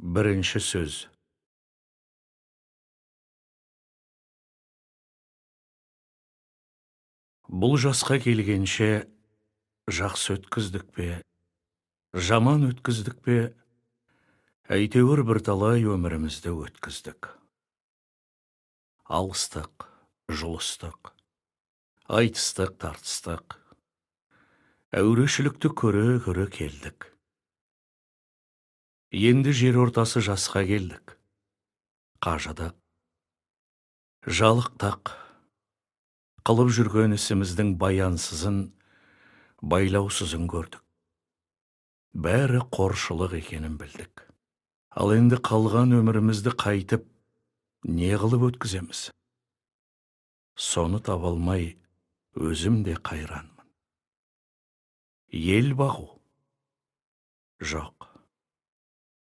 Бірінші сөз. Бұл жасқа келгенше жақсы өткіздік пе, жаман өткіздік пе, әйтеуір бірталай өмірімізді өткіздік. Алыстық, жұлыстық, айтыстық, тартыстық, әурешілікті көре-көре келдік. Енді жер ортасы жасқа келдік. Қажыдық, жалықтық, қылып жүрген ісіміздің баянсызын, байлаусызын көрдік. Бәрі қоршылық екенін білдік. Ал енді қалған өмірімізді қайтып, не қылып өткіземіз? Соны таба алмай, өзім де қайранмын. Ел бағу? Жоқ.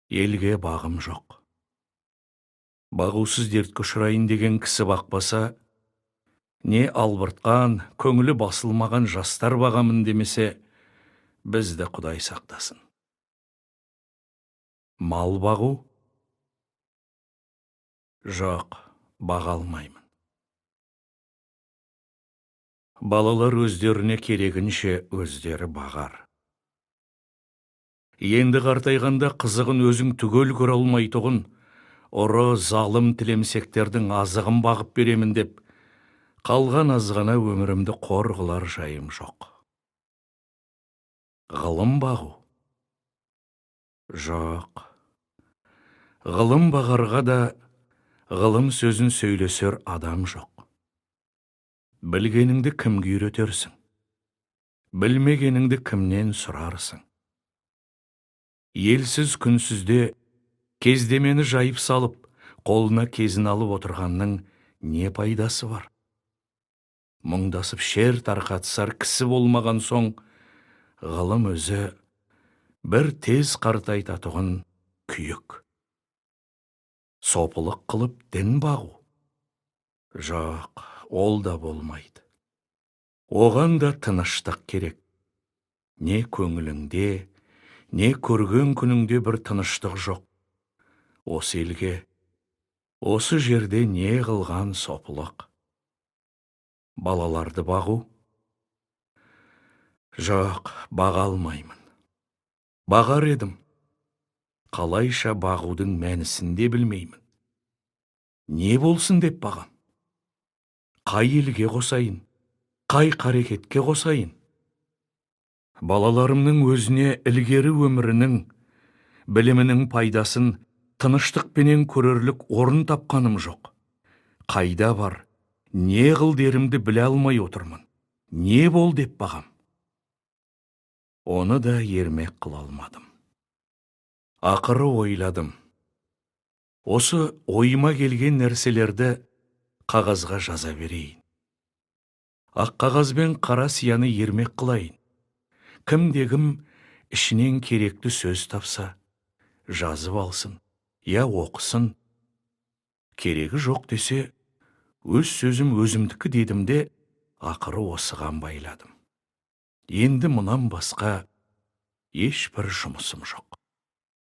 Елге бағым жоқ. Бағусыз дертке ұшырайын деген кісі бақпаса, не албыртқан, көңілі басылмаған жастар бағамын демесе, бізді Құдай сақтасын. Мал бағу? Жоқ, баға алмаймын. Балалар өздеріне керегінше өздері бағар. Енді қартайғанда қызығын өзің түгел көре алмайтұғын, ұры залым тілемсектердің азығын бағып беремін деп, қалған азғана өмірімді қор қылар жайым жоқ. Ғылым бағу? Жоқ. Ғылым бағарға да ғылым сөзін сөйлесер адам жоқ. Білгеніңді кімге үйретерсің? Білмегеніңді кімнен сұрарсың? Елсіз күнсізде кездемені жайып салып, қолына кезін алып отырғанның не пайдасы бар? Мұңдасып шер тарқатысар кісі болмаған соң, ғылым өзі бір тез қартайтатұғын күйік. Сопылық қылып дін бағу? Жоқ, ол да болмайды. Оған да тыныштық керек. Не көңіліңде, не көрген күніңде бір тыныштық жоқ. Осы елге, осы жерде не қылған сопылық? Балаларды бағу? Жоқ, баға алмаймын. Бағар едім. Қалайша бағудың мәнісін де білмеймін. Не болсын деп бағам? Қай елге қосайын? Қай қарекетке қосайын? Балаларымның өзіне ілгері өмірінің, білімінің пайдасын тыныштықпенен көрерлік орын тапқаным жоқ. Қайда бар, не қыл дерімді біле алмай отырмын. Не бол деп бағам? Оны да ермек қыла алмадым. Ақыры ойладым. Осы ойыма келген нәрселерді қағазға жаза берейін. Ақ қағаз бен қара сияны ермек қылайын. Кім-кім ішінен керекті сөз тапса, жазып алсын, я оқысын. Керегі жоқ десе, өз сөзім өзімдікі дедім де, ақыры осыған байладым. Енді мұнан басқа ешбір жұмысым жоқ.